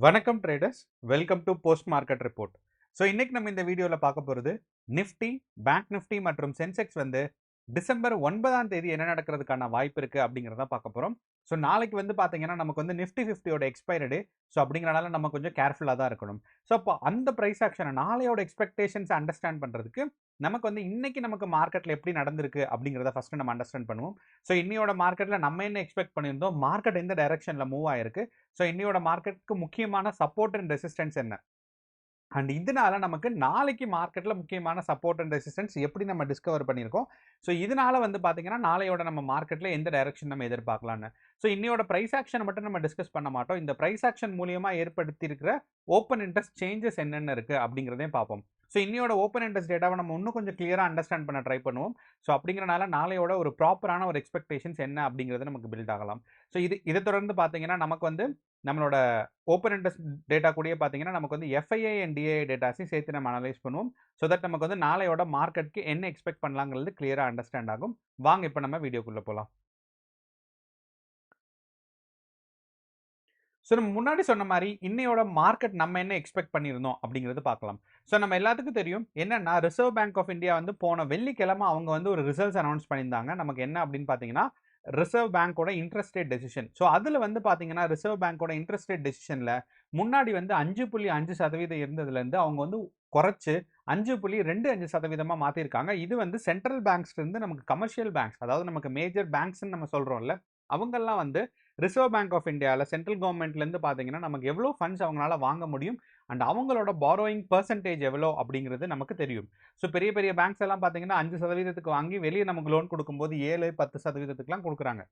வணக்கம் traders, welcome to post market report. So இன்னைக்கு நம்ம இந்த வீடியோவில் பார்க்க போகிறது நிஃப்டி, பேங்க் நிஃப்டி மற்றும் சென்செக்ஸ் வந்து டிசம்பர் 9ஆம் தேதி என்ன நடக்கிறதுக்கான வாய்ப்பு இருக்குது அப்படிங்கிறத பார்க்க போகிறோம். ஸோ நாளைக்கு வந்து பார்த்தீங்கன்னா நமக்கு வந்து நிஃப்டி 50யோட எக்ஸ்பைரி டே. ஸோ அப்படிங்கிறனால நம்ம கொஞ்சம் கேர்ஃபுல்லாக தான் இருக்கணும். ஸோ அப்போ அந்த ப்ரைஸ் ஆக்ஷனை நாளையோட எக்ஸ்பெக்டேஷன்ஸ் அண்டர்ஸ்டாண்ட் பண்ணுறதுக்கு நமக்கு வந்து இன்னைக்கு நமக்கு மார்க்கெட்டில் எப்படி நடந்திருக்கு அப்படிங்கிறத ஃபஸ்ட்டு நம்ம அண்டர்ஸ்டாண்ட் பண்ணுவோம். ஸோ இன்னையோட மார்க்கெட்டில் நம்ம என்ன எக்ஸ்பெக்ட் பண்ணியிருந்தோம், மார்க்கெட் எந்த டைரக்ஷனில் மூவ் ஆயிருக்கு, ஸோ இன்னையோட மார்க்கெட்டுக்கு முக்கியமான சப்போர்ட் அண்ட் ரெசிஸ்டன்ஸ் என்ன, அண்ட் இதனால நமக்கு நாளைக்கு மார்க்கெட்டில் முக்கியமான சப்போர்ட் அண்ட் ரெசிஸ்டன்ஸ் எப்படி நம்ம டிஸ்கவர் பண்ணியிருக்கோம். ஸோ இதனால வந்து பார்த்தீங்கன்னா நாளையோட நம்ம மார்க்கெட்டில் எந்த டைரக்ஷன் நம்ம எதிர்பார்க்கலான்னு. ஸோ இன்னையோட ப்ரைஸ் ஆக்ஷனை மட்டும் நம்ம டிஸ்கஸ் பண்ண மாட்டோம். இந்த ப்ரைஸ் ஆக்ஷன் மூலியமாக ஏற்படுத்தி இருக்கிற ஓப்பன் இன்ட்ரெஸ்ட் சேஞ்சஸ் என்னென்ன இருக்குது அப்படிங்கிறதையும் பார்ப்போம். ஸோ இன்னையோட ஓப்பன் இன்ட்ரெஸ்ட் டேட்டாவை நம்ம இன்னும் கொஞ்சம் கிளியராக அண்டர்ஸ்டாண்ட் பண்ண ட்ரை பண்ணுவோம். ஸோ அப்படிங்கிறனால நாளையோட ஒரு ப்ராப்பரான ஒரு எக்ஸ்பெக்டேஷன்ஸ் என்ன அப்படிங்கிறது நமக்கு பில்ட் ஆகலாம். ஸோ இதை தொடர்ந்து பார்த்தீங்கன்னா நமக்கு வந்து நம்மளோட ஓப்பன் இன்ட்ரெஸ்ட் டேட்டா கூடயே பார்த்தீங்கன்னா நமக்கு வந்து எஃப்ஐஐ அண்ட் டிஐஐ டேட்டாஸையும் சேர்த்து நம்ம அனலைஸ் பண்ணுவோம். ஸோ தட் நமக்கு வந்து நாளையோட மார்க்கெட்டுக்கு என்ன எக்ஸ்பெக்ட் பண்ணலாங்கிறது கிளியராக அண்டர்ஸ்டாண்ட் ஆகும். வாங்க இப்போ நம்ம வீடியோக்குள்ளே போகலாம். ஸோ நம்ம முன்னாடி சொன்ன மாதிரி இன்னையோட மார்க்கெட் நம்ம என்ன எக்ஸ்பெக்ட் பண்ணியிருந்தோம் அப்படிங்கிறது பார்க்கலாம். ஸோ நம்ம எல்லாத்துக்கும் தெரியும் என்னன்னா, ரிசர்வ் பேங்க் ஆஃப் இந்தியா வந்து போன வெள்ளிக்கிழமை அவங்க வந்து ஒரு ரிசல்ட்ஸ் அனௌன்ஸ் பண்ணியிருந்தாங்க. நமக்கு என்ன அப்படின்னு பார்த்தீங்கன்னா, ரிசர்வ் பேங்கோட இன்ட்ரெஸ்ட் ரேட் டெசிஷன். ஸோ அதில் வந்து பார்த்தீங்கன்னா ரிசர்வ் பேங்கோட இன்ட்ரெஸ்ட் ரேட் டெசிஷனில் முன்னாடி வந்து 5.5% இருந்ததுலேருந்து அவங்க வந்து குறைச்சு 5.25% மாற்றிருக்காங்க. இது வந்து சென்ட்ரல் பேங்க்ஸ்லேருந்து நமக்கு கமர்ஷியல் பேங்க்ஸ், அதாவது நமக்கு மேஜர் பேங்க்ஸ்ன்னு நம்ம சொல்கிறோம்ல, அவங்கெல்லாம் வந்து ரிசர்வ் பேங்க் ஆஃப் இந்தியாவில் சென்ட்ரல் கவர்மெண்ட்லேருந்து பார்த்தீங்கன்னா நமக்கு எவ்வளோ ஃபண்ட்ஸ் அவங்களால வாங்க முடியும் அண்ட் அவங்களோட பாரோயிங் பர்சன்டேஜ் எவ்வளோ அப்படிங்கிறது நமக்கு தெரியும். ஸோ பெரிய பெரிய பேங்க்ஸ் எல்லாம் பார்த்தீங்கன்னா 5% வாங்கி வெளியே நமக்கு லோன் கொடுக்கும்போது 7-10%லாம் கொடுக்குறாங்க.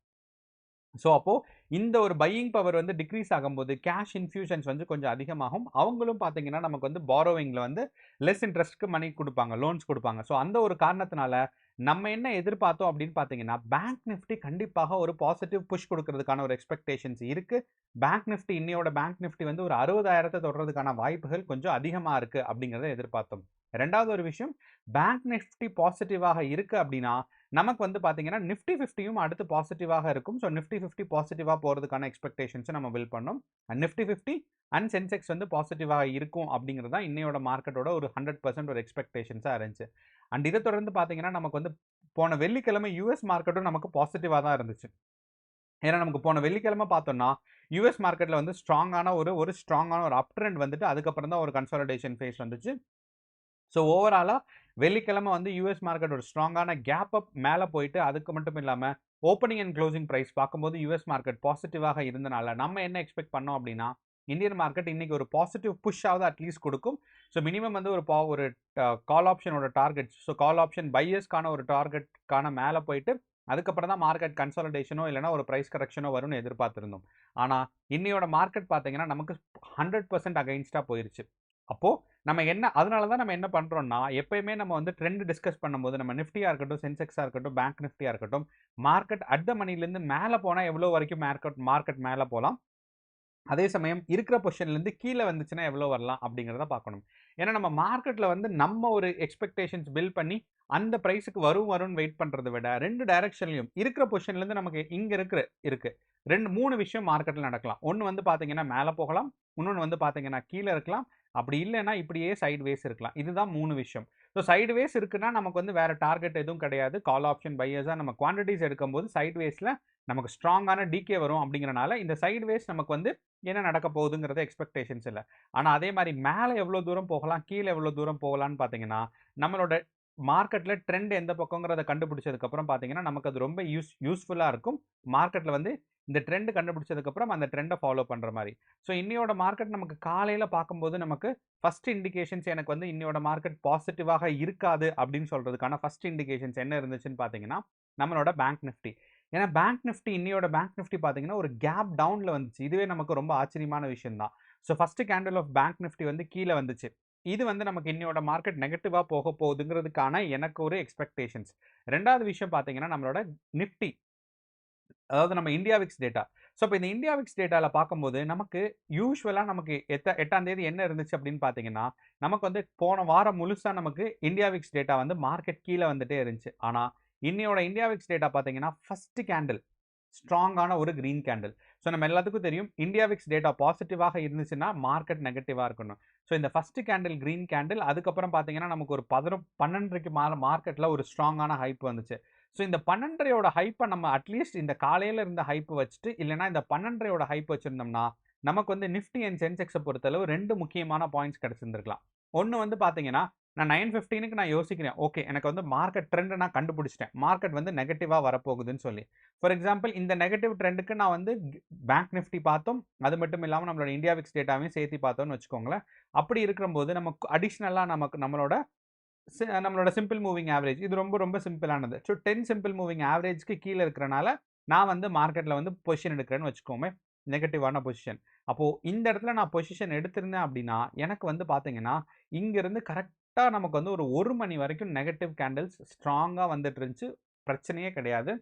ஸோ அப்போ இந்த ஒரு பையிங் பவர் வந்து டிக்ரீஸ் ஆகும்போது கேஷ் இன்ஃபியூஷன்ஸ் வந்து கொஞ்சம் அதிகமாகும். அவங்களும் பார்த்தீங்கன்னா நமக்கு வந்து பாரோவிங்கில் வந்து லெஸ் இன்ட்ரெஸ்ட்க்கு மணி கொடுப்பாங்க, லோன்ஸ் கொடுப்பாங்க. ஸோ அந்த ஒரு காரணத்தினால நம்ம என்ன எதிர்பார்த்தோம் அப்படின்னு பார்த்தீங்கன்னா, பேங்க் நிஃப்டி கண்டிப்பாக ஒரு பாசிட்டிவ் புஷ் கொடுக்கறதுக்கான ஒரு எக்ஸ்பெக்டேஷன்ஸ் இருக்கு. பேங்க் நிஃப்டி இன்னையோட பேங்க் நிஃப்டி வந்து ஒரு 60,000 தொடுறதுக்கான வாய்ப்புகள் கொஞ்சம் அதிகமாக இருக்கு அப்படிங்கிறத எதிர்பார்த்தோம். ரெண்டாவது ஒரு விஷயம், பேங்க் நிஃப்டி பாசிட்டிவாக இருக்கு அப்படின்னா நமக்கு வந்து பார்த்தீங்கன்னா நிஃப்டி 50யும் அடுத்து பாசிட்டிவாக இருக்கும். ஸோ நிஃப்டி 50 பாசிட்டிவாக போகிறதுக்கான எக்ஸ்பெக்டேஷன்ஸை நம்ம பில்ட் பண்ணோம். அண்ட் நிஃப்டி 50 அண்ட் சென்செக்ஸ் வந்து பாசிட்டிவாக இருக்கும் அப்படிங்கிறது தான் இன்னையோட மார்க்கெட்டோட ஒரு 100% ஒரு எக்ஸ்பெக்டேஷன்ஸாக இருந்துச்சு. அண்ட் இதை தொடர்ந்து பார்த்தீங்கன்னா நமக்கு வந்து போன வெள்ளிக்கிழமை யூஎஸ் மார்க்கெட்டும் நமக்கு பாசிட்டிவாக தான் இருந்துச்சு. ஏன்னா நமக்கு போன வெள்ளிக்கிழமை பார்த்தோம்னா யூஎஸ் மார்க்கெட்டில் வந்து ஸ்ட்ராங்கான ஒரு ஸ்ட்ராங்கான ஒரு அப் ட்ரெண்ட் வந்துட்டு அதுக்கப்புறம் தான் ஒரு கன்சாலிடேஷன் ஃபேஸ் வந்துச்சு. ஸோ ஓவராலாக வெள்ளிக்கிழமை வந்து யூஎஸ் மார்க்கெட் ஒரு ஸ்ட்ராங்கான கேப் அப் மேலே போயிட்டு, அதுக்கு மட்டும் இல்லாமல் ஓப்பனிங் அண்ட் க்ளோசிங் ப்ரைஸ் பார்க்கும்போது யூஎஸ் மார்க்கெட் பாசிட்டிவாக இருந்தனால நம்ம என்ன எக்ஸ்பெக்ட் பண்ணோம் அப்படின்னா, இந்தியன் மார்க்கெட் இன்னைக்கு ஒரு பாசிட்டிவ் புஷ்ஷாவது அட்லீஸ்ட் கொடுக்கும். ஸோ மினிமம் வந்து ஒரு கால் ஆப்ஷனோட டார்கெட், ஸோ கால் ஆப்ஷன் பையர்ஸ்க்கான ஒரு டார்கெட்கான மேலே போயிட்டு அதுக்கப்புறம் தான் மார்க்கெட் கன்சாலிடேஷனோ இல்லைனா ஒரு ப்ரைஸ் கரெக்ஷனோ வரும்னு எதிர்பார்த்துருந்தோம். ஆனால் இன்னையோட மார்க்கெட் பார்த்தீங்கன்னா நமக்கு 100% அகைன்ஸ்டாக போயிருச்சு. அப்போ நம்ம என்ன, அதனால தான் நம்ம என்ன பண்றோம்னா, எப்பயுமே நம்ம வந்து ட்ரெண்ட் டிஸ்கஸ் பண்ணும்போது நம்ம நிஃப்டியா இருக்கட்டும், சென்செக்ஸா இருக்கட்டும், பேங்க் நிஃப்டியா இருக்கட்டும், மார்க்கெட் அட் த மணிலேருந்து மேலே போனால் எவ்வளோ வரைக்கும் மார்க்கெட் மேலே போகலாம், அதே சமயம் இருக்கிற பொசிஷன்லேருந்து கீழே வந்துச்சுன்னா எவ்வளோ வரலாம் அப்படிங்கிறத பார்க்கணும். ஏன்னா நம்ம மார்க்கெட்டில் வந்து நம்ம ஒரு எக்ஸ்பெக்டேஷன்ஸ் பில்ட் பண்ணி அந்த ப்ரைஸுக்கு வரும்னு வெயிட் பண்ணுறதை விட ரெண்டு டைரக்ஷன்லையும் இருக்கிற பொசிஷன்லேருந்து நமக்கு இங்கே இருக்கு 3 விஷயம் மார்க்கெட்டில் நடக்கலாம். ஒன்று வந்து பார்த்தீங்கன்னா மேலே போகலாம், இன்னொன்று வந்து பார்த்தீங்கன்னா கீழே இருக்கலாம், அப்படி இல்லைன்னா இப்படியே சைடு வேஸ் இருக்கலாம். இதுதான் 3 விஷயம். ஸோ சைடு வேஸ் இருக்குன்னா நமக்கு வந்து வேற டார்கெட் எதுவும் கிடையாது. கால் ஆப்ஷன் பையர்ஸாக நம்ம குவான்டிட்டிஸ் எடுக்கும்போது சைடு வேஸில் நமக்கு ஸ்ட்ராங்கான டிகே வரும் அப்படிங்கிறனால இந்த சைடு வேஸ் நமக்கு வந்து என்ன நடக்க போகுதுங்கிறது எக்ஸ்பெக்டேஷன்ஸ் இல்லை. ஆனால் அதே மாதிரி மேலே எவ்வளோ தூரம் போகலாம், கீழே எவ்வளோ தூரம் போகலான்னு பார்த்தீங்கன்னா, நம்மளோட மார்க்கெட்டில் ட்ரெண்ட் எந்த பக்கங்கிறத கண்டுபிடிச்சதுக்கப்புறம் பார்த்தீங்கன்னா நமக்கு அது ரொம்ப யூஸ்ஃபுல்லாக இருக்கும். மார்க்கெட்டில் வந்து இந்த ட்ரெண்ட் கண்டுபிடிச்சதுக்கப்புறம் அந்த ட்ரெண்டை ஃபாலோ பண்ணுற மாதிரி. ஸோ இன்னையோட மார்க்கெட் நமக்கு காலையில் பார்க்கும்போது நமக்கு ஃபர்ஸ்ட் இண்டிகேஷன்ஸ் எனக்கு வந்து இன்னையோட மார்க்கெட் பாசிட்டிவாக இருக்காது அப்படின்னு சொல்கிறதுக்கான ஃபர்ஸ்ட் இண்டிகேஷன்ஸ் என்ன இருந்துச்சுன்னு பார்த்தீங்கன்னா, நம்மளோட பேங்க் நிஃப்டி. ஏன்னா பேங்க் நிஃப்டி இன்னையோட பேங்க் நிஃப்டி பார்த்தீங்கன்னா ஒரு கேப் டவுனில் வந்துச்சு. இதுவே நமக்கு ரொம்ப ஆச்சரியமான விஷயம் தான். So first candle of bank Nifty வந்து கீழே வந்துச்சு. இது வந்து நமக்கு இன்னையோட மார்க்கெட் நெகட்டிவாக போக போகுதுங்கிறதுக்கான எனக்கு ஒரு எக்ஸ்பெக்டேஷன்ஸ். ரெண்டாவது விஷயம் பார்த்தீங்கன்னா நம்மளோட நிஃப்டி, அதாவது நம்ம இந்தியா விக்ஸ் டேட்டா. ஸோ இப்போ இந்த இந்தியா விக்ஸ் டேட்டாவில் பார்க்கும்போது நமக்கு யூஸ்வலாக நமக்கு 8ஆம் தேதி என்ன இருந்துச்சு அப்படின்னு பார்த்தீங்கன்னா, நமக்கு வந்து போன வாரம் முழுசாக நமக்கு இந்தியா விக்ஸ் டேட்டா வந்து மார்க்கெட் கீழே வந்துட்டே இருந்துச்சு. ஆனால் இன்னையோட இந்தியா விக்ஸ் டேட்டா பார்த்தீங்கன்னா ஃபர்ஸ்ட் கேண்டில் ஸ்ட்ராங்கான ஒரு கிரீன் கேண்டில். ஸோ நம்ம எல்லாத்துக்கும் தெரியும் இந்தியா விக்ஸ் டேட்டா பாசிட்டிவாக இருந்துச்சுன்னா மார்க்கெட் நெகட்டிவாக இருக்கணும். ஸோ இந்த ஃபர்ஸ்ட் கேண்டில் கிரீன் கேண்டில், அதுக்கப்புறம் பார்த்தீங்கன்னா நமக்கு ஒரு 12:30க்கு மேலே மார்க்கெட்டில் ஒரு ஸ்ட்ராங்கான ஹைப் வந்துச்சு. ஸோ இந்த 12:30யோட ஹைப்பை நம்ம அட்லீஸ்ட் இந்த காலையில் இருந்த ஹைப் வச்சுட்டு, இல்லைனா இந்த 12:30யோட ஹைப் வச்சுருந்தோம்னா நமக்கு வந்து நிஃப்டி அண்ட் சென்செக்ஸை பொறுத்தளவு 2 முக்கியமான பாயிண்ட்ஸ் கிடைச்சிருந்துருக்கலாம். ஒன்று வந்து பார்த்தீங்கன்னா நான் 9:15க்கு நான் யோசிக்கிறேன். ஓகே, எனக்கு வந்து மார்க்கெட் ட்ரெண்ட் நான் கண்டுபிடிச்சிட்டேன். மார்க்கெட் வந்து நெகட்டிவா வரப்போகுதுன்னு சொல்லி. ஃபார் எக்ஸாம்பிள் இந்த நெகட்டிவ் ட்ரெண்டுக்கு நான் வந்து பேங்க் நிஃப்டி பார்த்தோம். அது மட்டும் இல்லாம நம்மளோட இந்தியா விக்ஸ் டேட்டாவையும் சேர்த்து பார்த்தோம்னு வச்சுக்கோங்களேன். அப்படி இருக்கும்போது நமக்கு அடிஷனலா நம்மளோட சிம்பிள் மூவிங் ஆவரேஜ் இது ரொம்ப ரொம்ப சிம்பிளானது. ஸோ 10 சிம்பிள் மூவிங் ஆவரேஜ்க்கு கீழே இருக்கிறனால நான் வந்து மார்க்கெட்டில் வந்து பொசிஷன் எடுக்கிறேன்னு வச்சுக்கோமே, நெகட்டிவான பொசிஷன். அப்போது இந்த இடத்துல நான் பொசிஷன் எடுத்திருந்தேன் அப்படின்னா எனக்கு வந்து பார்த்தீங்கன்னா இங்கிருந்து கரெக்டாக நமக்கு வந்து ஒரு 1 மணி வரைக்கும் நெகட்டிவ் கேண்டில்ஸ் ஸ்ட்ராங்காக வந்துட்டு இருந்துச்சு. பிரச்சனையே கிடையாது.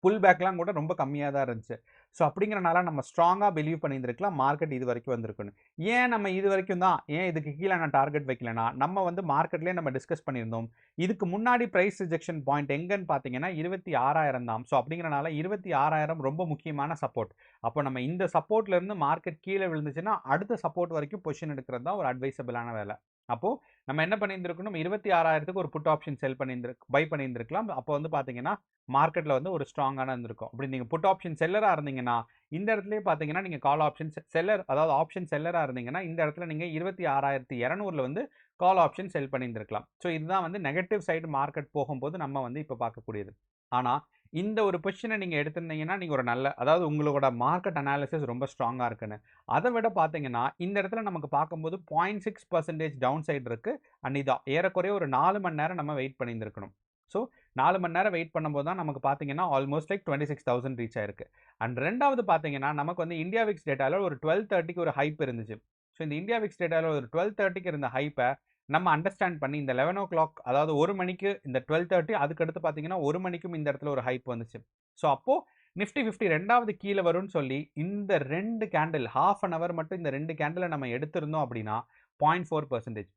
புல் பேக்லாம் கூட ரொம்ப கம்மியாக தான் இருந்துச்சு. ஸோ அப்படிங்கிறனால நம்ம ஸ்ட்ராங்காக பிலீவ் பண்ணியிருந்திருக்கலாம் மார்க்கெட் இது வரைக்கும் வந்திருக்குன்னு. ஏன் நம்ம இது வரைக்கும் தான், ஏன் இதுக்கு கீழே நான் டார்கெட் வைக்கலனா, நம்ம வந்து மார்க்கெட்லேயே நம்ம டிஸ்கஸ் பண்ணியிருந்தோம். இதுக்கு முன்னாடி ப்ரைஸ் ரிஜெக்ஷன் பாயிண்ட் எங்கன்னு பார்த்தீங்கன்னா 26,000 தான். ஸோ அப்படிங்கிறனால 26,000 ரொம்ப முக்கியமான சப்போர்ட். அப்போ நம்ம இந்த சப்போர்ட்லேருந்து மார்க்கெட் கீழே விழுந்துச்சுன்னா அடுத்த சப்போர்ட் வரைக்கும் பொசிஷன் எடுக்கிறது தான் ஒரு அட்வைசபிளான வேலை. அப்போ நம்ம என்ன பண்ணியிருந்திருக்கணும், 26,000க்கு ஒரு புட் ஆப்ஷன் பை பண்ணியிருந்திருக்கலாம். அப்போ வந்து பார்த்தீங்கன்னா மார்க்கெட்ல வந்து ஒரு ஸ்ட்ராங்கான இருந்திருக்கும். அப்படி நீங்க புட் ஆப்ஷன் செல்லரா இருந்தீங்கன்னா இந்த இடத்துலயே பார்த்தீங்கன்னா நீங்க கால் ஆப்ஷன் செல்லர், அதாவது ஆப்ஷன் செல்லரா இருந்தீங்கன்னா இந்த இடத்துல நீங்க 26,200ல வந்து கால் ஆப்ஷன் செல் பண்ணியிருந்திருக்கலாம். ஸோ இதுதான் வந்து நெகட்டிவ் சைடு மார்க்கெட் போகும்போது நம்ம வந்து இப்போ பார்க்கக்கூடியது. ஆனா இந்த ஒரு பொசிஷனை நீங்க எடுத்திருந்தீங்கன்னா நீங்க ஒரு நல்ல, அதாவது உங்களோட மார்க்கெட் அனாலிசிஸ் ரொம்ப ஸ்ட்ராங்கா இருக்குன்னு. அதை விட பார்த்தீங்கன்னா இந்த இடத்துல நமக்கு பார்க்கும்போது 0.6% டவுன் சைடு இருக்கு. அண்ட் இது ஏறக்குறைய ஒரு 4 மணி நேரம் நம்ம வெயிட் பண்ணியிருந்திருக்கணும். ஸோ 4 மணி நேரம் வெயிட் பண்ணும்போது தான் நமக்கு பார்த்தீங்கன்னா ஆல்மோஸ்ட் லைக் 26,000 ரீச் ஆயிருக்கு. அண்ட் ரெண்டாவது பார்த்தீங்கன்னா நமக்கு வந்து இந்தியா விக்ஸ் டேட்டாவில் ஒரு 12:30க்கு ஒரு ஹைப் இருந்துச்சு. ஸோ இந்த இந்தியா விக்ஸ் டேட்டாவில் ஒரு 12:30க்கு இருந்த ஹைப்பை நம்ம அண்டர்ஸ்டாண்ட் பண்ணி இந்த 11 o'clock, அதாவது 1 மணிக்கு இந்த 12:30, அதுக்கடுத்து பார்த்தீங்கன்னா 1 மணிக்கும் இந்த இடத்துல ஒரு ஹைப் வந்துச்சு. ஸோ அப்போ நிஃப்டி 50 ரெண்டாவது கீழே வரும்னு சொல்லி இந்த 2 கேண்டில் ஹாஃப் அன் அவர் மட்டும் இந்த 2 கேண்டிலை நம்ம எடுத்திருந்தோம் அப்படின்னா 0.4%.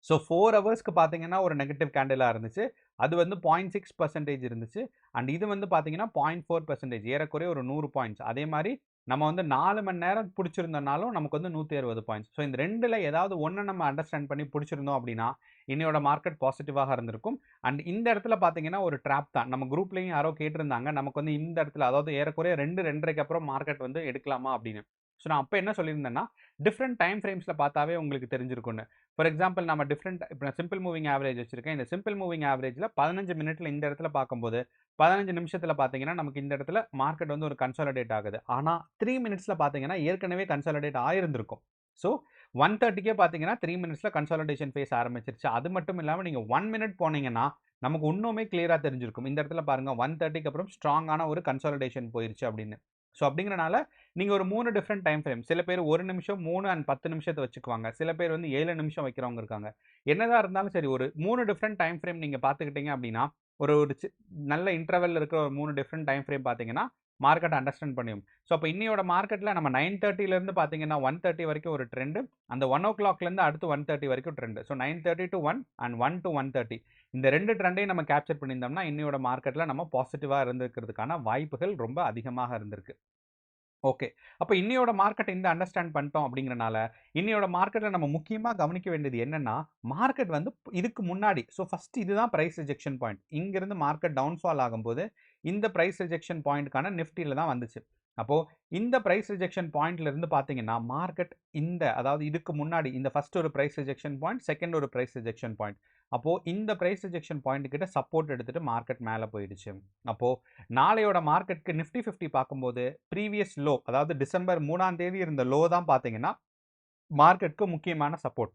ஸோ 4 ஹவர்ஸ்க்கு பார்த்தீங்கன்னா ஒரு நெகட்டிவ் கேண்டிலாக இருந்துச்சு. அது வந்து 0.6% இருந்துச்சு. அண்ட் இது வந்து பார்த்தீங்கன்னா 0.4%, ஏறக்குறைய ஒரு 100 பாயிண்ட்ஸ். அதே மாதிரி நம்ம வந்து 4 மணி நேரம் பிடிச்சிருந்தனாலும் நமக்கு வந்து 160 பாயிண்ட்ஸ். ஸோ இந்த ரெண்டில் ஏதாவது ஒன்று நம்ம அண்டர்ஸ்டாண்ட் பண்ணி பிடிச்சிருந்தோம் அப்படின்னா இன்னையோட மார்க்கெட் பாசிட்டிவாக இருந்திருக்கும். அண்ட் இந்த இடத்துல பார்த்தீங்கன்னா ஒரு ட்ராப் தான். நம்ம குரூப்லையும் யாரோ கேட்டிருந்தாங்க நமக்கு வந்து இந்த இடத்துல, அதாவது ஏறக்குறைய 2:30க்கு அப்புறம் மார்க்கெட் வந்து எடுக்கலாமா அப்படின்னு. ஸோ நான் அப்போ என்ன சொல்லியிருந்தேன்னா டிஃப்ரெண்ட் டைம் ஃப்ரேம்ஸில் பார்த்தாவே உங்களுக்கு தெரிஞ்சிருக்கும்னு. ஃபார் எக்ஸாம்பிள் நம்ம இப்போ நான் சிம்பிள் மூவிங் ஆவரேஜ் வச்சிருக்கேன். இந்த சிம்பிள் மூவிங் ஆவரேஜில் 15 மினிட்ல இந்த இடத்துல பார்க்கும்போது 15 நிமிஷத்தில் பார்த்தீங்கன்னா நமக்கு இந்த இடத்துல மார்க்கெட் வந்து ஒரு கன்சாலிடேட் ஆகுது. ஆனால் 3 மினிட்ஸில் பார்த்தீங்கன்னா ஏற்கனவே கன்சாலிடேட் ஆயிருந்திருக்கும். ஸோ 1:30க்கே பார்த்தீங்கன்னா 3 மினிட்ஸில் கன்சாலிடேஷன் ஃபேஸ் ஆரம்பிச்சிருச்சு. அது மட்டும் இல்லாமல் நீங்கள் 1 மினிட் போனீங்கன்னா நமக்கு இன்னுமே கிளியராக தெரிஞ்சிருக்கும். இந்த இடத்துல பாருங்க 1:30க்கு அப்புறம் ஸ்ட்ராங்கான ஒரு கன்சாலிடேஷன் போயிருச்சு அப்படின்னு. ஸோ அப்படிங்கிறனால நீங்கள் ஒரு 3 டிஃப்ரெண்ட் டைம் ஃப்ரேம், சில பேர் 1 நிமிஷம், 3 அண்ட் 10 நிமிஷத்தை வச்சுக்குவாங்க. சில பேர் வந்து 7 நிமிஷம் வைக்கிறவங்க இருக்காங்க. என்னதான் இருந்தாலும் சரி, ஒரு 3 டிஃப்ரெண்ட் டைம் ஃப்ரேம் நீங்கள் பார்த்துக்கிட்டீங்க அப்படின்னா ஒரு ஒரு நல்ல இன்டர்வல் இருக்கிற ஒரு 3 டிஃப்ரெண்ட் டைம் ஃப்ரேம் பார்த்தீங்கன்னா மார்க்கெட் அண்டர்ஸ்டாண்ட் பண்ணியும். ஸோ அப்போ இன்னையோட மார்க்கெட்டில் நம்ம 9:30லேருந்து பார்த்தீங்கன்னா 1:30 வரைக்கும் ஒரு ட்ரெண்டு, அந்த 1 o'clockலேருந்து அடுத்து 1:30 வரைக்கும் trend. So 9:30 to 1 and 1 to 1:30 இந்த 2 ட்ரெண்டையும் நம்ம கேப்சர் பண்ணியிருந்தோம்னா இன்னையோட மார்க்கெட்டில் நம்ம பாசிட்டிவாக இருந்திருக்கிறதுக்கான வாய்ப்புகள் ரொம்ப அதிகமாக இருந்திருக்கு. ஓகே. அப்ப இன்னையோட மார்க்கெட் இந்த அண்டர்ஸ்டாண்ட் பண்ணிட்டோம் அப்படிங்கிறனால, இன்னையோட மார்க்கெட்ல நம்ம முக்கியமா கவனிக்க வேண்டியது என்னன்னா, மார்க்கெட் வந்து இதுக்கு முன்னாடி, ஃபர்ஸ்ட் இதுதான் பிரைஸ் ரிஜெக்ஷன் பாயிண்ட். இங்கிருந்து மார்க்கெட் டவுன்ஃபால் ஆகும்போது, இந்த பிரைஸ் ரிஜெக்ஷன் பாயிண்ட்க்கான நிஃப்டில தான் வந்துச்சு. அப்போ இந்த பிரைஸ் ரிஜெக்ஷன் பாயிண்ட்ல இருந்து பார்த்தீங்கன்னா, மார்க்கெட் அதாவது இதுக்கு முன்னாடி இந்த ஃபர்ஸ்ட் ஒரு பிரைஸ் ரிஜெக்ஷன் பாயிண்ட், செகண்ட் ஒரு பிரைஸ் ரிஜெக்ஷன் பாயிண்ட். அப்போ இந்த பிரைஸ் ரிஜெக்ஷன் பாயிண்ட் கிட்ட சப்போர்ட் எடுத்துட்டு மார்க்கெட் மேல போயிடுச்சு. அப்போ நாளையோட மார்க்கெட்க்கு நிஃப்டி 50 பார்க்கும்போது ப்ரீவியஸ் லோ, அதாவது டிசம்பர் 3ஆம் தேதி இருந்த லோ தான் பார்த்தீங்கன்னா மார்க்கெட்க்கு முக்கியமான சப்போர்ட்.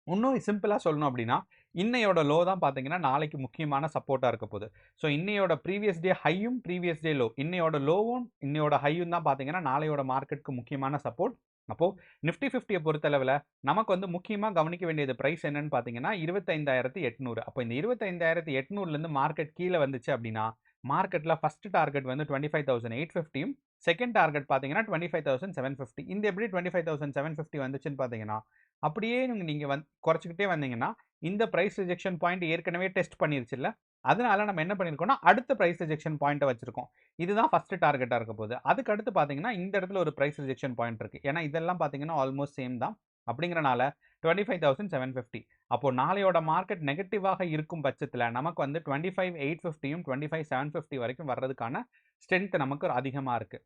இன்னும் சிம்பிளா சொல்லணும் அப்படின்னா இன்னையோட லோ தான் பார்த்தீங்கன்னா நாளைக்கு முக்கியமான சப்போர்ட்டா இருக்க போகுது. ஸோ இன்னையோட ப்ரீவியஸ் டே ஹையும் ப்ரீவியஸ் டே லோ, இன்னையோட லோவும் இன்னையோட ஹையும் தான் பார்த்தீங்கன்னா நாளையோட மார்க்கெட்க்கு முக்கியமான சப்போர்ட். அப்போ நிஃப்டி 50 பொறுத்தளவில் நமக்கு வந்து முக்கியமாக கவனிக்க வேண்டியது பிரைஸ் என்னன்னு பார்த்தீங்கன்னா 25,800. அப்போ இந்த 25,800லேருந்து மார்க்கெட் கீழே வந்துச்சு அப்படின்னா மார்க்கெட்டில் ஃபர்ஸ்ட் டார்கெட் வந்து 25,850யும், செகண்ட் டார்கெட் பார்த்தீங்கன்னா 25,750. இந்த எப்படி 25,750 வந்துச்சுன்னு பார்த்தீங்கன்னா அப்படியே நீங்கள் குறைச்சிக்கிட்டே வந்தீங்கன்னா இந்த பிரைஸ் ரிஜெக்ஷன் பாயிண்ட் ஏற்கனவே டெஸ்ட் பண்ணிருச்சுல்ல, அதனால நம்ம என்ன பண்ணியிருக்கோம்னா அடுத்த பிரைஸ் ரிஜெக்ஷன் பாயிண்ட்டை வச்சிருக்கோம். இதுதான் ஃபர்ஸ்ட் டார்கெட்டா இருக்க போகுது. அதுக்கு அடுத்து பார்த்தீங்கன்னா இந்த இடத்துல ஒரு பிரைஸ் ரிஜெக்ஷன் பாயிண்ட் இருக்கு. ஏன்னா இதெல்லாம் பார்த்தீங்கன்னா ஆல்மோஸ்ட் சேம் தான். அப்படிங்கிறனால 25,750. அப்போ நாளையோட மார்க்கெட் நெகட்டிவாக இருக்கும் பட்சத்தில் நமக்கு வந்து 25,850யும் 25,750 வரைக்கும் வர்றதுக்கான ஸ்ட்ரென்த் நமக்கு அதிகமாக இருக்கு.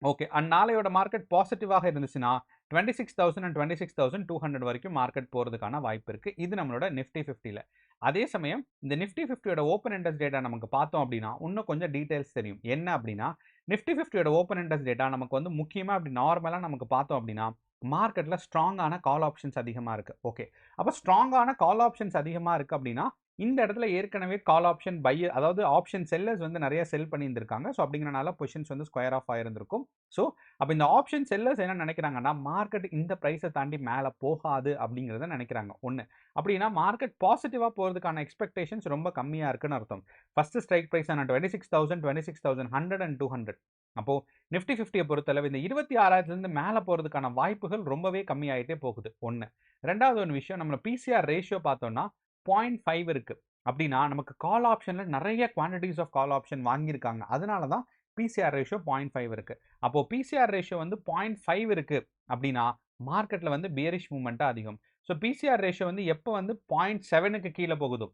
ஓகே. அண்ட் நாளையோட மார்க்கெட் பாசிட்டிவாக இருந்துச்சுன்னா 26,000 அண்ட் 26,200 வரைக்கும் மார்க்கெட் போறதுக்கான வாய்ப்பு இருக்கு. இது நம்மளோட நிஃப்டி 50ல. அதே சமயம் இந்த நிஃப்டி 50யோட ஓப்பன் இன்ட்ரெஸ்ட் டேட்டா நமக்கு பார்த்தோம் அப்படின்னா இன்னும் கொஞ்சம் டீடைல்ஸ் தெரியும். என்ன அப்படின்னா நிஃப்டி 50யோட ஓப்பன் இன்ட்ரெஸ்ட் டேட்டா நமக்கு வந்து முக்கியமா அப்படி நார்மலா நமக்கு பார்த்தோம் அப்படின்னா மார்க்கெட்ல ஸ்ட்ராங்கான கால் ஆப்ஷன்ஸ் அதிகமா இருக்கு. ஓகே. அப்ப ஸ்ட்ராங்கான கால் ஆப்ஷன்ஸ் அதிகமா இருக்கு அப்படின்னா இந்த இடத்துல ஏற்கனவே கால் ஆப்ஷன் பை அதாவது ஆப்ஷன் செல்லர்ஸ் வந்து நிறைய செல் பண்ணியிருந்திருக்காங்க. ஸோ அப்படிங்கிறனால பொசிஷன்ஸ் வந்து ஸ்கொயர் ஆஃப் ஆயிருந்திருக்கும். ஸோ அப்போ இந்த ஆப்ஷன் செல்லர்ஸ் என்ன நினைக்கிறாங்கன்னா மார்க்கெட் இந்த ப்ரைஸை தாண்டி மேலே போகாது அப்படிங்கிறத நினைக்கிறாங்க. ஒன்று அப்படின்னா மார்க்கெட் பாசிட்டிவாக போகிறதுக்கான எக்ஸ்பெக்டேஷன்ஸ் ரொம்ப கம்மியாக இருக்குன்னு அர்த்தம். ஃபர்ஸ்ட் ஸ்ட்ரைக் ப்ரைஸ் ஆன 26,000, 26,100 அண்ட் 200. அப்போ நிஃப்டி 50யை பொறுத்தளவு இந்த 26,000லேருந்து மேலே போகிறதுக்கான வாய்ப்புகள் ரொம்பவே கம்மியாயிட்டே போகுது. ஒன்று. ரெண்டாவது ஒரு விஷயம் நம்ம பிசிஆர் ரேஷியோ பார்த்தோம்னா 0.5 இருக்கு. அப்படின்னா நமக்கு கால் ஆப்ஷன்ல நிறைய குவான்டிட்டிஸ் ஆஃப் கால் ஆப்ஷன் வாங்கியிருக்காங்க. அதனால தான் பிசிஆர் ரேஷியோ 0.5 இருக்கு. அப்போ பிசிஆர் ரேஷியோ வந்து 0.5 இருக்கு அப்படின்னா மார்க்கெட்ல வந்து பியரிஷ் மூவ்மெண்ட் அதிகம். ஸோ பிசிஆர் ரேஷியோ வந்து எப்போ வந்து 0.7க்கு கீழே போகுதோ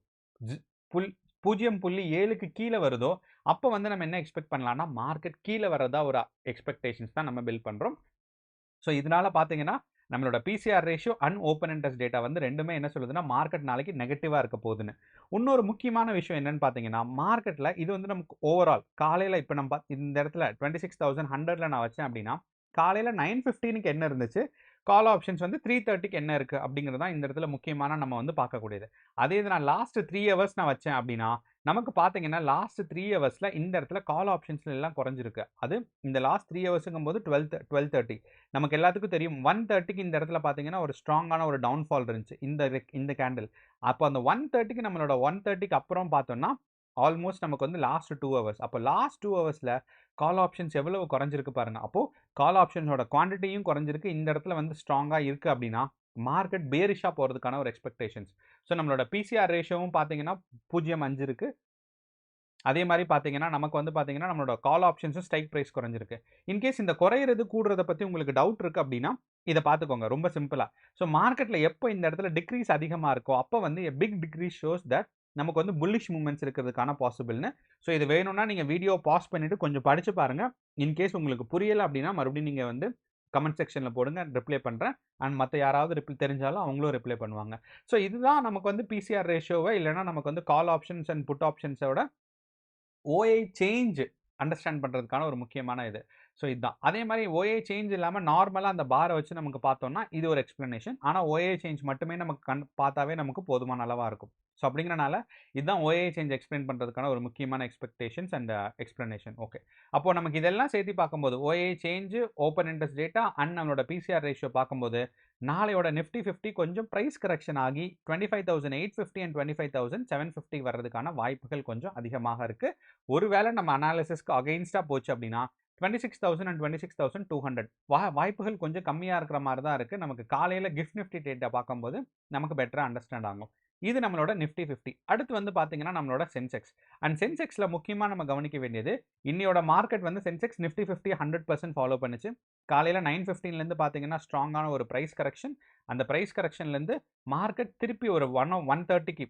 0.7க்கு கீழே வருதோ அப்போ வந்து நம்ம என்ன எக்ஸ்பெக்ட் பண்ணலாம்னா மார்க்கெட் கீழே வரதா ஒரு எக்ஸ்பெக்டேஷன்ஸ் தான் நம்ம பில்ட் பண்றோம். ஸோ இதனால பார்த்தீங்கன்னா நம்மளோட PCR ratio and open interest data வந்து ரெண்டுமே என்ன சொல்லுதுன்னா மார்க்கெட் நாளைக்கு நெகட்டிவாக இருக்க போகுதுன்னு. இன்னொரு முக்கியமான விஷயம் என்னன்னு பார்த்தீங்கன்னா மார்க்கெட்டில் இது வந்து நமக்கு ஓவரால் காலையில் இப்போ நம்ம இந்த இடத்துல 26,100ல நான் வச்சேன் அப்படின்னா காலையில் 9:15க்கு என்ன இருந்துச்சு, கால் ஆப்ஷன்ஸ் வந்து 3:30க்கு என்ன இருக்குது அப்படிங்கிறது தான் இந்த இடத்துல முக்கியமான நம்ம வந்து பார்க்கக்கூடியது. அதே இது நான் லாஸ்ட் 3 ஹவர்ஸ் நான் வச்சேன் அப்படின்னா நமக்கு பார்த்தீங்கன்னா லாஸ்ட் 3 ஹவர்ஸில் இந்த இடத்துல கால் ஆப்ஷன்ஸ்ல எல்லாம் குறைஞ்சிருக்கு. அது இந்த லாஸ்ட் 3 ஹவர்ஸுங்கும் போது 12:30 நமக்கு எல்லாத்துக்கும் தெரியும். 1:30க்கு இந்த இடத்துல பார்த்தீங்கன்னா ஒரு ஸ்ட்ராங்கான ஒரு டவுன்ஃபால் இருந்துச்சு இந்த கேண்டில். அப்போ அந்த 1:30க்கு நம்மளோட 1:30க்கு அப்புறம் பார்த்தோம்னா ஆல்மோஸ்ட் நமக்கு வந்து லாஸ்ட் 2 ஹவர்ஸ். அப்போ லாஸ்ட் 2 ஹவர்ஸில் கால் ஆப்ஷன்ஸ் எவ்வளவு குறைஞ்சிருக்கு பாருங்க. அப்போ கால் ஆப்ஷன்ஸோட குவான்டிட்டியும் குறைஞ்சிருக்கு. இந்த இடத்துல வந்து ஸ்ட்ராங்காக இருக்கு அப்படின்னா மார்க்கெட் பேரிஷா போகிறதுக்கான ஒரு எக்ஸ்பெக்டேஷன்ஸ். ஸோ நம்மளோட பிசிஆர் ரேஷியோவும் பார்த்தீங்கன்னா 0.5 இருக்கு. அதே மாதிரி பார்த்தீங்கன்னா நமக்கு வந்து பார்த்தீங்கன்னா நம்மளோட கால் ஆப்ஷன்ஸும் ஸ்ட்ரைக் ப்ரைஸ் குறைஞ்சிருக்கு. இன்கேஸ் இந்த குறையிறது கூடுறத பற்றி உங்களுக்கு டவுட் இருக்குது அப்படின்னா இதை பார்த்துக்கோங்க ரொம்ப சிம்பிளாக. ஸோ மார்க்கெட்டில் எப்போ இந்த இடத்துல டிக்ரீஸ் அதிகமாக இருக்கோ அப்போ வந்து பிக் டிக்ரீஸ் ஷோஸ் தட் நமக்கு வந்து புல்லிஷ் மூவ்மெண்ட்ஸ் இருக்கிறதுக்கான பாசிபிள்னு. ஸோ இது வேணும்னா நீங்கள் வீடியோ பாஸ் பண்ணிவிட்டு கொஞ்சம் படித்து பாருங்கள். இன்கேஸ் உங்களுக்கு புரியலை அப்படின்னா மறுபடியும் நீங்கள் வந்து கமெண்ட் செக்ஷனில் போடுங்க, ரிப்ளை பண்ணுறேன். அண்ட் மற்ற யாராவது தெரிஞ்சாலும் அவங்களும் ரிப்ளை பண்ணுவாங்க. ஸோ இதுதான் நமக்கு வந்து பிசிஆர் ரேஷியோவை இல்லைனா நமக்கு வந்து கால் ஆப்ஷன்ஸ் அண்ட் புட் ஆப்ஷன்ஸோட ஓஏ சேஞ்ச் அண்டர்ஸ்டாண்ட் பண்ணுறதுக்கான ஒரு முக்கியமான இது. ஸோ இதுதான். அதே மாதிரி ஓஏ சேஞ்ச் இல்லாமல் நார்மலாக அந்த பாரை வச்சு நமக்கு பார்த்தோம்னா இது ஒரு எக்ஸ்பிளனேஷன். ஆனால் ஓஏ சேஞ்ச் மட்டுமே நமக்கு பார்த்தாவே நமக்கு போதுமான அளவாக இருக்கும். ஸோ அப்படிங்கிறனால இதுதான் ஓஏ சேஞ்ச் எக்ஸ்பிளைன் பண்ணுறதுக்கான ஒரு முக்கியமான எக்ஸ்பெக்டேஷன்ஸ் அண்ட் எக்ஸ்பிளனேஷன். ஓகே. அப்போ நமக்கு இதெல்லாம் சேர்த்து பார்க்கும்போது OA change, open interest data and நம்மளோட பிசிஆர் ரேஷியோ பார்க்கும்போது நாளையோட நிஃப்டி 50 கொஞ்சம் பிரைஸ் கரெக்ஷன் ஆகி 25,850 அண்ட் 25,750 வர்றதுக்கான வாய்ப்புகள் கொஞ்சம் அதிகமாக இருக்கு. ஒருவேளை நம்ம அனாலிசிஸ்க்கு அகைன்ஸ்டா போச்சு அப்படின்னா 26,000 அண்ட் 26,200 வாய்ப்புகள் கொஞ்சம் கம்மியாக இருக்கிற மாதிரி தான் இருக்குது. நமக்கு காலையில் கிஃப்ட் நிஃப்டி டேட்டா பார்க்கும்போது நமக்கு பெட்டராக அண்டர்ஸ்டாண்ட் ஆகும். இது நம்மளோட நிஃப்டி 50. அடுத்து வந்து பார்த்தீங்கன்னா நம்மளோட சென்செக்ஸ். அண்ட் சென்செக்ஸில் முக்கியமாக நம்ம கவனிக்க வேண்டியது இன்னையோட மார்க்கெட் வந்து சென்செக்ஸ் நிஃப்டி 50 100% ஃபாலோ பண்ணுச்சு. காலையில் 9:15லேருந்து பார்த்தீங்கன்னா ஸ்ட்ராங்கான ஒரு ப்ரைஸ் கரெக்ஷன். அந்த ப்ரைஸ் கரெக்ஷன்லேருந்து மார்க்கெட் திருப்பி ஒரு 130க்கு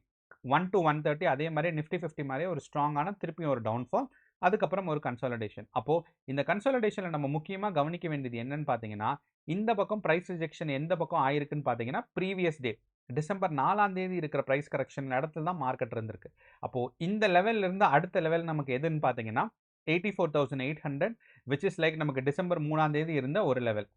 1 to 130 அதே மாதிரி நிஃப்டி 50 மாதிரியே ஒரு ஸ்ட்ராங்கான திருப்பி ஒரு டவுன்ஃபால், அதுக்கப்புறம் ஒரு கன்சாலிடேஷன். அப்போ இந்த கன்சாலிடேஷன்ல நம்ம முக்கியமா கவனிக்க வேண்டியது என்னன்னு பாத்தீங்கன்னா இந்த பக்கம் பிரைஸ் ரிஜெக்ஷன் எந்த பக்கம் ஆயிருக்குன்னு பாத்தீங்கன்னா ப்ரீவியஸ் டே டிசம்பர் 4ஆம் தேதி இருக்கிற பிரைஸ் கரெக்ஷன் இடத்துல தான் மார்க்கெட் இருந்திருக்கு. அப்போ இந்த லெவல்ல இருந்து அடுத்த லெவல் நமக்கு எதுன்னு பாத்தீங்கன்னா 84,800 விச் இஸ் லைக் நமக்கு டிசம்பர் 3ஆம் தேதி இருந்த ஒரு லெவல்.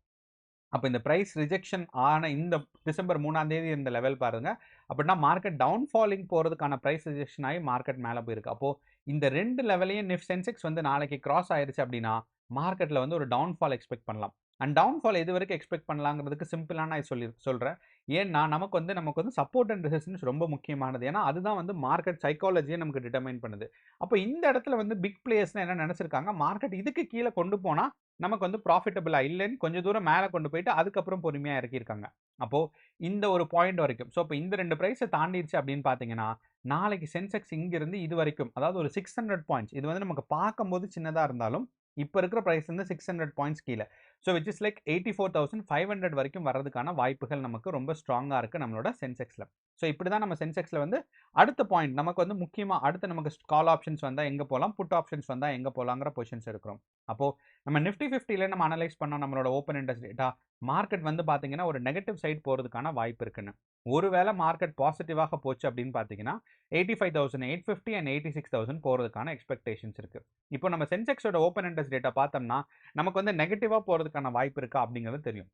அப்போ இந்த பிரைஸ் ரிஜெக்ஷன் ஆன இந்த டிசம்பர் 3ஆம் தேதி இருந்த லெவல் பாருங்க. அப்படின்னா மார்க்கெட் டவுன் ஃபாலிங் போகிறதுக்கான பிரைஸ் ரிஜெக்ஷன் ஆகி மார்க்கெட் மேலே போயிருக்கு. அப்போ இந்த ரெண்டு லெவலையும் சென்செக்ஸ் வந்து நாளைக்கு கிராஸ் ஆயிருச்சு அப்படின்னா மார்க்கெட்டில் வந்து ஒரு டவுன்ஃபால் எக்ஸ்பெக்ட் பண்ணலாம். அண்ட் டவுன்ஃபால் எது வரைக்கும் எக்ஸ்பெக்ட் பண்ணலாங்கிறதுக்கு சிம்பிளா நான் சொல்றேன். ஏன்னா நமக்கு வந்து சப்போர்ட் அண்ட் ரெசிஸ்டன்ஸ் ரொம்ப முக்கியமானது. ஏன்னா அதுதான் வந்து மார்க்கெட் சைக்காலஜியை நமக்கு டிட்டர்மைன் பண்ணுது. அப்போ இந்த இடத்துல வந்து பிக் பிளேயர்ஸ்னா என்ன நினைச்சிருக்காங்க, மார்க்கெட் இதுக்கு கீழே கொண்டு போனா நமக்கு வந்து ப்ராஃபிட்டபிளா இல்லைன்னு கொஞ்சம் தூரம் மேலே கொண்டு போயிட்டு அதுக்கப்புறம் பொறுமையா இறக்கியிருக்காங்க. அப்போ இந்த ஒரு பாயிண்ட் வரைக்கும். ஸோ இப்போ இந்த 2 பிரைஸை தாண்டிடுச்சு அப்படின்னு பார்த்தீங்கன்னா, நாளைக்கு சென்செக்ஸ் இங்கிருந்து இது வரைக்கும், அதாவது ஒரு 600 பாயிண்ட்ஸ். இது வந்து நமக்கு பார்க்கும்போது சின்னதா இருந்தாலும், இப்ப இருக்கிற பிரைஸ் வந்து 600 பாயிண்ட்ஸ் கீழ. ஸோ விச் இஸ் லைக் 84,500 வரைக்கும் வர்றதுக்கான வாய்ப்புகள் நமக்கு ரொம்ப ஸ்ட்ராங்கா இருக்கு நம்மளோட சென்செக்ஸ்ல. ஸோ இப்படி தான் நம்ம சென்செக்ஸ்ல வந்து அடுத்த பாயிண்ட் நமக்கு வந்து முக்கியமா அடுத்து நமக்கு கால் ஆப்ஷன்ஸ் வந்தா எங்க போலாம், புட் ஆப்ஷன்ஸ் வந்தா எங்க போலாங்கிற பொசிஷன்ஸ் இருக்கிறோம். அப்போ நம்ம நிஃப்டி 50ல நம்ம அனலைஸ் பண்ணோம் நம்மளோட ஓப்பன் இன்ட்ரெஸ்ட் டேட்டா. மார்க்கெட் வந்து பாத்தீங்கன்னா ஒரு நெகட்டிவ் சைடு போறதுக்கான வாய்ப்பு இருக்குன்னு. ஒருவேளை மார்க்கெட் பாசிட்டிவாக போச்சு அப்படின்னு பார்த்தீங்கன்னா 85,850 அண்ட் 86,000 போகிறதுக்கான எக்ஸ்பெக்டேஷன்ஸ் இருக்கு. இப்போ நம்ம சென்செக்ஸோட ஓப்பன் இன்ட்ரெஸ்ட் டேட்டா பார்த்தோம்னா நமக்கு வந்து நெகட்டிவாக போகிறதுக்கான வாய்ப்பு இருக்கா அப்படிங்கிறது தெரியும்.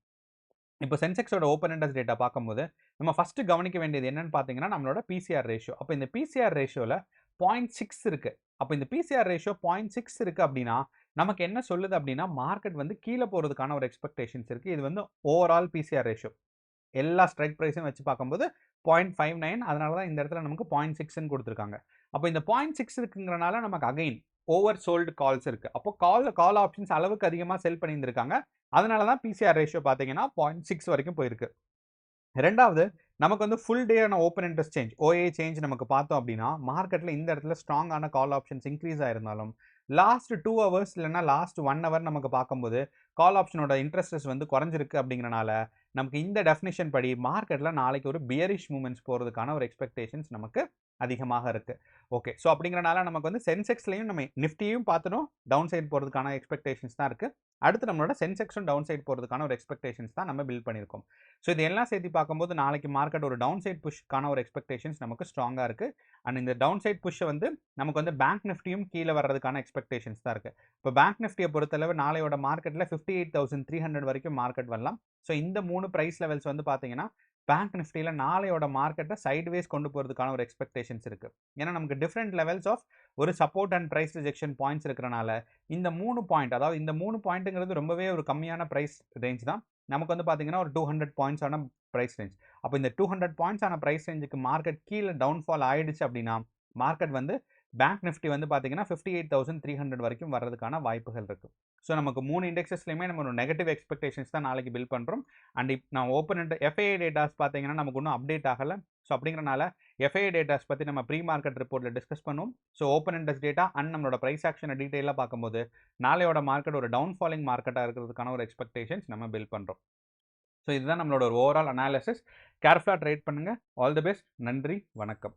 இப்போ சென்செக்ஸோட ஓப்பன் இன்ட்ரெஸ்ட் டேட்டா பார்க்கும்போது நம்ம ஃபர்ஸ்ட் கவனிக்க வேண்டியது என்னன்னு பார்த்தீங்கன்னா நம்மளோட பிசிஆர் ரேஷியோ. அப்போ இந்த பிசிஆர் ரேஷியோவில் 0.6 இருக்கு. அப்போ இந்த பிசிஆர் ரேஷியோ 0.6 இருக்கு அப்படின்னா நமக்கு என்ன சொல்லுது அப்படின்னா மார்க்கெட் வந்து கீழே போகிறதுக்கான ஒரு எக்ஸ்பெக்டேஷன்ஸ் இருக்கு. இது வந்து ஓவரால் பிசிஆர் ரேஷியோ எல்லா ஸ்ட்ரைக் ப்ரைஸும் வச்சு பார்க்கும்போது 0.59, அதனால தான் இந்த இடத்துல நமக்கு 0.6ன்னு கொடுத்துருக்காங்க. அப்போ இந்த 0.6 இருக்குங்கிறனால நமக்கு அகைன் ஓவர் சோல்டு கால்ஸ் இருக்கு. அப்போ கால் ஆப்ஷன்ஸ் அளவுக்கு அதிகமாக செல் பண்ணியிருந்திருக்காங்க. அதனால தான் பிசிஆர் ரேஷியோ பார்த்தீங்கன்னா 0.6 வரைக்கும் போயிருக்கு. ரெண்டாவது நமக்கு வந்து ஃபுல் டேயான open interest change OI change நமக்கு பார்த்தோம் அப்படின்னா மார்க்கெட்ல இந்த இடத்துல ஸ்ட்ராங்கான கால் ஆப்ஷன்ஸ் இன்க்ரீஸ் ஆயிருந்தாலும் லாஸ்ட் 2 ஹவர்ஸ் இல்லைன்னா லாஸ்ட் 1 ஹவர் நமக்கு பார்க்கும்போது கால் ஆப்ஷனோட இன்ட்ரெஸ்ட் வந்து குறைஞ்சிருக்கு அப்படிங்கிறனால நமக்கு இந்த டெஃபினிஷன் படி மார்க்கெட்ல நாளைக்கு ஒரு பியரிஷ் மூவ்மெண்ட்ஸ் போறதுக்கான ஒரு எக்ஸ்பெக்டேஷன்ஸ் நமக்கு அதிகமாக இருக்கு. ஓகே, ஸோ அப்படிங்கிறனால நமக்கு வந்து சென்செக்ஸ்லையும் நம்ம நிஃப்டியும் பார்த்துடும் டவுன் சைட் போறதுக்கான எக்ஸ்பெக்டேஷன்ஸ் தான் இருக்கு. அடுத்து நம்மளோட சென்செக்ஸும் டவுன் சைட் போறதுக்கான ஒரு எக்ஸ்பெக்டேஷன்ஸ் தான் நம்ம பில்ட் பண்ணியிருக்கோம். ஸோ இது எல்லாம் சேர்த்து பார்க்கும்போது நாளைக்கு மார்க்கெட் ஒரு டவுன் சைட் புஷ்க்கான ஒரு எக்ஸ்பெக்டேஷன்ஸ் நமக்கு ஸ்ட்ராங்கா இருக்கு. அண்ட் இந்த டவுன் சைட் புஷ் வந்து நமக்கு வந்து பேங்க் நிஃப்டியும் கீழே வர்றதுக்கான எக்ஸ்பெக்டேஷன்ஸ் தான் இருக்கு. இப்போ பேங்க் நிஃப்டியை பொறுத்தளவு நாளையோட மார்க்கெட்ல 58,300 வரைக்கும் மார்க்கெட் வரலாம். ஸோ இந்த 3 பிரைஸ் லெவல்ஸ் வந்து பார்த்தீங்கன்னா பேங்க் நிஃப்டியில் நாளையோட மார்க்கெட்டை சைட்வேஸ் கொண்டு போகிறதுக்கான ஒரு எக்ஸ்பெக்டேஷன்ஸ் இருக்கு. ஏன்னா நமக்கு டிஃப்ரெண்ட் லெவல்ஸ் ஆஃப் ஒரு support and price rejection points இருக்கிறனால இந்த 3 பாயிண்ட், அதாவது இந்த 3 பாயிண்ட்டுங்கிறது ரொம்பவே ஒரு கம்மியான பிரைஸ் ரேஞ்ச் தான். நமக்கு வந்து பார்த்தீங்கன்னா ஒரு 200 பாயிண்ட்ஸ் ஆன பிரைஸ் ரேஞ்ச். அப்போ இந்த 200 பாயிண்ட்ஸ் ஆன பிரைஸ் ரேஞ்சுக்கு மார்க்கெட் கீழே டவுன்ஃபால் ஆயிடுச்சு அப்படின்னா மார்க்கெட் வந்து பேங்க் நிஃப்டி வந்து பார்த்தீங்கன்னா 58,300 வரைக்கும் வர்றதுக்கான வாய்ப்புகள் இருக்கு. ஸோ நமக்கு 3 இண்டெக்ஸஸ்லையுமே நம்ம ஒரு நெகட்டிவ் எக்ஸ்பெக்டேஷன்ஸ் தான் நாளைக்கு பில்ட் பண்ணுறோம். அண்ட் நான் ஓப்பன் எஃப்ஐஐ டேட்டாஸ் பார்த்தீங்கன்னா நமக்கு இன்னும் அப்டேட் ஆகலை. ஸோ அப்படிங்கிறனால எஃப்ஐஐ டேட்டாஸ் பற்றி நம்ம ப்ரீ மார்க்கெட் ரிப்போர்ட்டில் டிஸ்கஸ் பண்ணுவோம். So open interest data and நம்மளோட ப்ரைஸ் ஆக்ஷனை டீட்டெயிலாக பார்க்கும்போது நாளையோட மார்க்கெட் ஒரு டவுன் ஃபாலிங் மார்க்கெட்டாக இருக்கிறதுக்கான ஒரு எக்ஸ்பெக்டேஷன்ஸ் நம்ம பில்ட் பண்ணுறோம். ஸோ இதுதான் நம்மளோட ஒரு ஓவரால் அனாலிசிஸ். கேர்ஃபுல்லாக ட்ரேட் பண்ணுங்கள். All the best. நன்றி, வணக்கம்.